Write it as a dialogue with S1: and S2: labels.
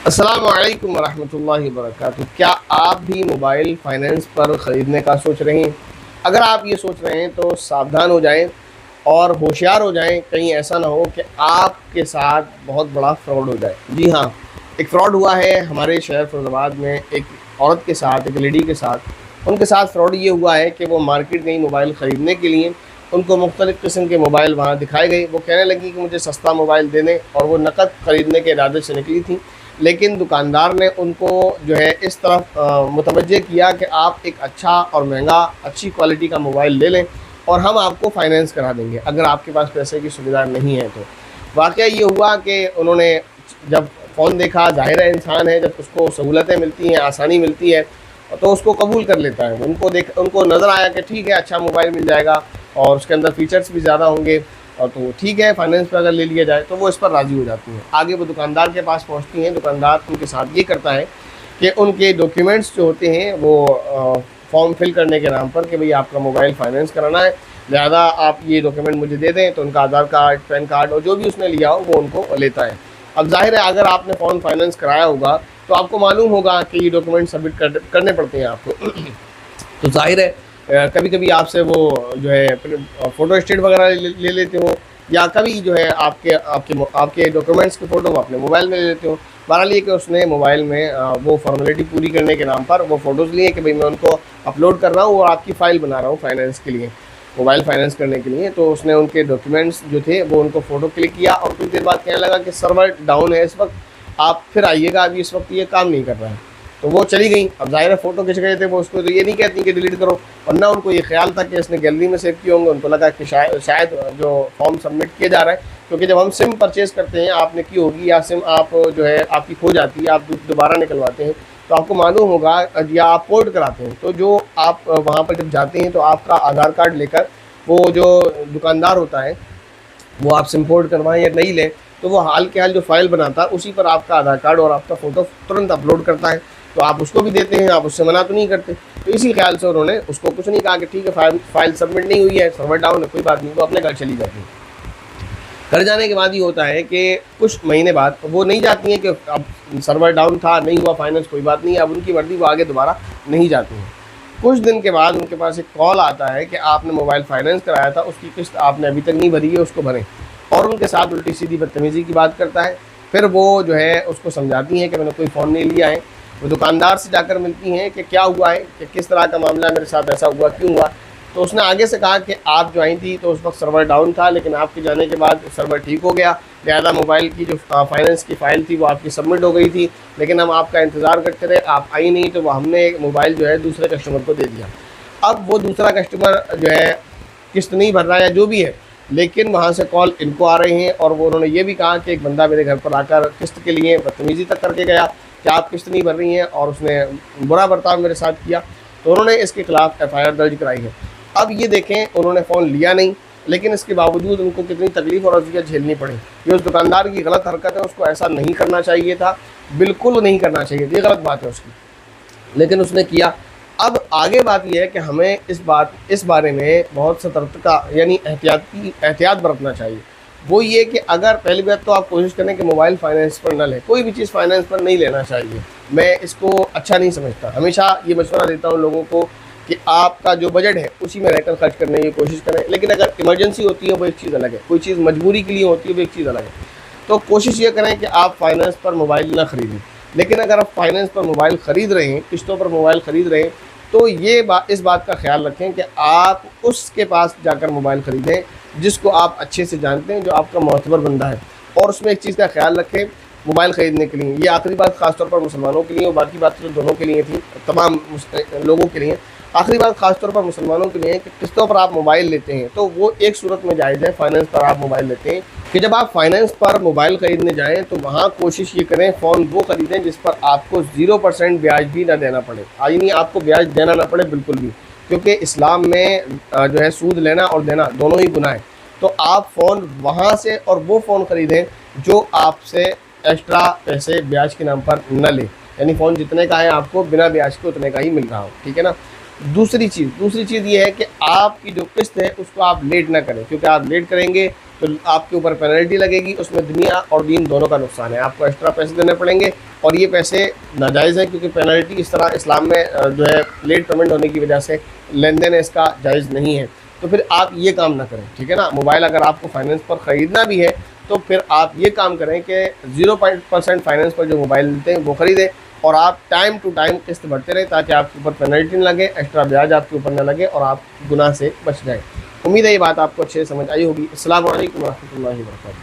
S1: अस्सलामु अलैकुम वरहमतुल्लाहि वबरकातुहू। क्या आप भी मोबाइल फ़ाइनेंस पर ख़रीदने का सोच रहे हैं? अगर आप ये सोच रहे हैं तो सावधान हो जाएं और होशियार हो जाएं, कहीं ऐसा ना हो कि आपके साथ बहुत बड़ा फ्रॉड हो जाए। जी हाँ, एक फ़्रॉड हुआ है हमारे शहर फैज़ाबाद में एक औरत के साथ, एक लेडी के साथ। उनके साथ फ़्रॉड ये हुआ है कि वो मार्केट गई मोबाइल ख़रीदने के लिए। उनको मुख्तलिफ़ किस्म के मोबाइल वहाँ दिखाए गए। वो कहने लगी कि मुझे सस्ता मोबाइल दे दें, और वो नकद ख़रीदने के इरादे से निकली थी। लेकिन दुकानदार ने उनको जो है इस तरफ मुतवज्जे किया कि आप एक अच्छा और महंगा, अच्छी क्वालिटी का मोबाइल ले लें और हम आपको फ़ाइनेंस करा देंगे अगर आपके पास पैसे की सुविधा नहीं है तो। वाक़या ये हुआ कि उन्होंने जब फ़ोन देखा, ज़ाहिर है इंसान है, जब उसको सहूलतें मिलती हैं, आसानी मिलती है, तो उसको कबूल कर लेता है। उनको नज़र आया कि ठीक है, अच्छा मोबाइल मिल जाएगा और उसके अंदर फ़ीचर्स भी ज़्यादा होंगे, और तो ठीक है, फाइनेंस पे अगर ले लिया जाए तो वो इस पर राज़ी हो जाती हैं। आगे वो दुकानदार के पास पहुंचती हैं। दुकानदार उनके साथ ये करता है कि उनके डॉक्यूमेंट्स जो होते हैं वो फॉर्म फिल करने के नाम पर कि भाई आपका मोबाइल फ़ाइनेंस कराना है, लिहाजा आप ये डॉक्यूमेंट मुझे दे दें। तो उनका आधार कार्ड, पैन कार्ड और जो भी उसने लिया हो वो उनको लेता है। अब ज़ाहिर है, अगर आपने फ़ोन फाइनेंस कराया होगा तो आपको मालूम होगा कि ये डॉक्यूमेंट सबमिट करने पड़ते हैं आपको। तो ज़ाहिर है कभी कभी आपसे वो जो है फ़ोटो स्टेट वगैरह ले लेते हो, या कभी जो है आपके आपके आपके डॉक्यूमेंट्स की फ़ोटो अपने मोबाइल में ले लेते हो। बहरहाल ये कि उसने मोबाइल में वो फॉर्मेलिटी पूरी करने के नाम पर वो फ़ोटोज़ लिए कि भाई मैं उनको अपलोड कर रहा हूँ और आपकी फ़ाइल बना रहा हूँ फाइनेंस के लिए, मोबाइल फाइनेंस करने के लिए। तो उसने उनके डॉक्यूमेंट्स जो थे वो उनको फ़ोटो क्लिक किया और कुछ देर बाद कहने लगा कि सर्वर डाउन है इस वक्त, आप फिर आइएगा, अभी इस वक्त ये काम नहीं कर रहा है। तो वो चली गई। अब ज़ाहिर है फ़ोटो खिंच गए थे वो, उसको तो ये नहीं कहती कि डिलीट करो, वरना उनको ये ख्याल था कि इसने गैलरी में सेव किए होंगे। उनको लगा कि शायद जो फॉर्म सबमिट किया जा रहा है, क्योंकि जब हम सिम परचेज़ करते हैं, आपने की होगी, या सिम आप जो है आपकी खो जाती है, आप दोबारा निकलवाते हैं, तो आपको मालूम होगा, या आप पोर्ट कराते हैं, तो जो आप वहाँ पर जब जाते हैं तो आपका आधार कार्ड लेकर वो जो दुकानदार होता है वो आप सिम पोर्ट करवाएं या नहीं लें, तो वो हाल के हाल जो फाइल बनाता है उसी पर आपका आधार कार्ड और आपका फ़ोटो तुरंत अपलोड करता है। तो आप उसको भी देते हैं, आप उससे मना तो नहीं करते। तो इसी ख्याल से उन्होंने उसको कुछ नहीं कहा कि ठीक है, फाइल सबमिट नहीं हुई है, सर्वर डाउन है, कोई बात नहीं, वो अपने घर चली जाती है। घर जाने के बाद ये होता है कि कुछ महीने बाद वो नहीं जाती हैं कि अब सर्वर डाउन था, नहीं हुआ फाइनेंस, कोई बात नहीं, अब उनकी मर्ज़ी, वो आगे दोबारा नहीं जाती हैं। कुछ दिन के बाद उनके पास एक कॉल आता है कि आपने मोबाइल फाइनेंस कराया था, उसकी किस्त आपने अभी तक नहीं भरी है, उसको भरें। और उनके साथ उल्टी सीधी बदतमीज़ी की बात करता है। फिर वो जो है उसको समझाती हैं कि मैंने कोई फ़ोन नहीं लिया है। वो दुकानदार से जाकर मिलती हैं कि क्या हुआ है, कि किस तरह का मामला है, मेरे साथ ऐसा हुआ, क्यों हुआ। तो उसने आगे से कहा कि आप जो आई थी तो उस वक्त सर्वर डाउन था, लेकिन आपके जाने के बाद सर्वर ठीक हो गया, लिहाजा मोबाइल की जो फाइनेंस की फ़ाइल थी वो आपकी सबमिट हो गई थी, लेकिन हम आपका इंतज़ार करते रहे, आप आई नहीं, तो वो हमने मोबाइल जो है दूसरे कस्टमर को दे दिया। अब वो दूसरा कस्टमर जो है किस्त नहीं भर रहा है या जो भी है, लेकिन वहाँ से कॉल इनको आ रहे हैं, और वो उन्होंने ये भी कहा कि एक बंदा मेरे घर पर आकर किस्त के लिए बदतमीज़ी तक करके गया कि आप किस्त नहीं भर रही हैं, और उसने बुरा बर्ताव मेरे साथ किया। तो उन्होंने इसके खिलाफ़ FIR दर्ज कराई है। अब ये देखें, उन्होंने फ़ोन लिया नहीं, लेकिन इसके बावजूद उनको कितनी तकलीफ़ और अज़ियत झेलनी पड़ी। ये उस दुकानदार की गलत हरकत है, उसको ऐसा नहीं करना चाहिए था, बिल्कुल नहीं करना चाहिए, ये गलत बात है उसकी, लेकिन उसने किया। अब आगे बात यह है कि हमें इस बारे में बहुत सतर्कता यानी एहतियात बरतना चाहिए। वो ये कि अगर पहली बात तो आप कोशिश करें कि मोबाइल फाइनेंस पर न लें, कोई भी चीज़ फाइनेंस पर नहीं लेना चाहिए। मैं इसको अच्छा नहीं समझता। हमेशा ये मशवरा देता हूँ लोगों को कि आपका जो बजट है उसी में रहकर खर्च करने की कोशिश करें, लेकिन अगर इमरजेंसी होती है वो एक चीज़ अलग है, कोई चीज़ मजबूरी के लिए होती है वो एक चीज़ अलग है। तो कोशिश ये करें कि आप फाइनेंस पर मोबाइल ना ख़रीदें। लेकिन अगर आप फाइनेंस पर मोबाइल ख़रीद रहे हैं, किस्तों पर मोबाइल ख़रीद रहे हैं, तो ये इस बात का ख्याल रखें कि आप उसके पास जाकर मोबाइल ख़रीदें जिसको आप अच्छे से जानते हैं, जो आपका मोतबर बंदा है। और उसमें एक चीज़ का ख्याल रखें मोबाइल ख़रीदने के लिए, ये आखिरी बात ख़ासतौर पर मुसलमानों के लिए, और बाकी बात तो दोनों के लिए थी, तमाम लोगों के लिए। आखिरी बात ख़ासतौर पर मुसलमानों के लिए कि किस्तों पर आप मोबाइल लेते हैं तो वो एक सूरत में जायज़ है, फाइनेंस पर आप मोबाइल लेते हैं, कि जब आप फाइनेंस पर मोबाइल ख़रीदने जाएँ तो वहाँ कोशिश ये करें फ़ोन वो ख़रीदें जिस पर आपको 0% ब्याज भी ना देना पड़े, यानी आपको ब्याज देना ना पड़े बिल्कुल भी, क्योंकि इस्लाम में जो है सूद लेना और देना दोनों ही गुनाह है। तो आप फ़ोन वहाँ से और वो फ़ोन ख़रीदें जो आपसे एक्स्ट्रा पैसे ब्याज के नाम पर न ले, यानी फ़ोन जितने का है आपको बिना ब्याज के उतने का ही मिल रहा हो, ठीक है ना। दूसरी चीज़ ये है कि आपकी जो किस्त है उसको आप लेट ना करें, क्योंकि आप लेट करेंगे तो आपके ऊपर पेनल्टी लगेगी, उसमें दुनिया और दीन दोनों का नुकसान है, आपको एक्स्ट्रा पैसे देने पड़ेंगे और ये पैसे नाजायज़ है, क्योंकि पेनल्टी इस तरह इस्लाम में जो है लेट पेमेंट होने की वजह से लेन देन इसका जायज़ नहीं है। तो फिर आप ये काम ना करें, ठीक है ना। मोबाइल अगर आपको फाइनेंस पर ख़रीदना भी है तो फिर आप ये काम करें कि 0% फाइनेंस पर जो मोबाइल लेते हैं वो ख़रीदें और आप टाइम टू टाइम किस्त भरते रहें, ताकि आपके ऊपर पेनल्टी न लगे, एक्स्ट्रा ब्याज आपके ऊपर न लगे और आप गुनाह से बच जाएँ। उम्मीद है ये बात आपको अच्छे से समझ आई होगी। अस्सलामु अलैकुम व रहमतुल्लाहि व बरकातहू।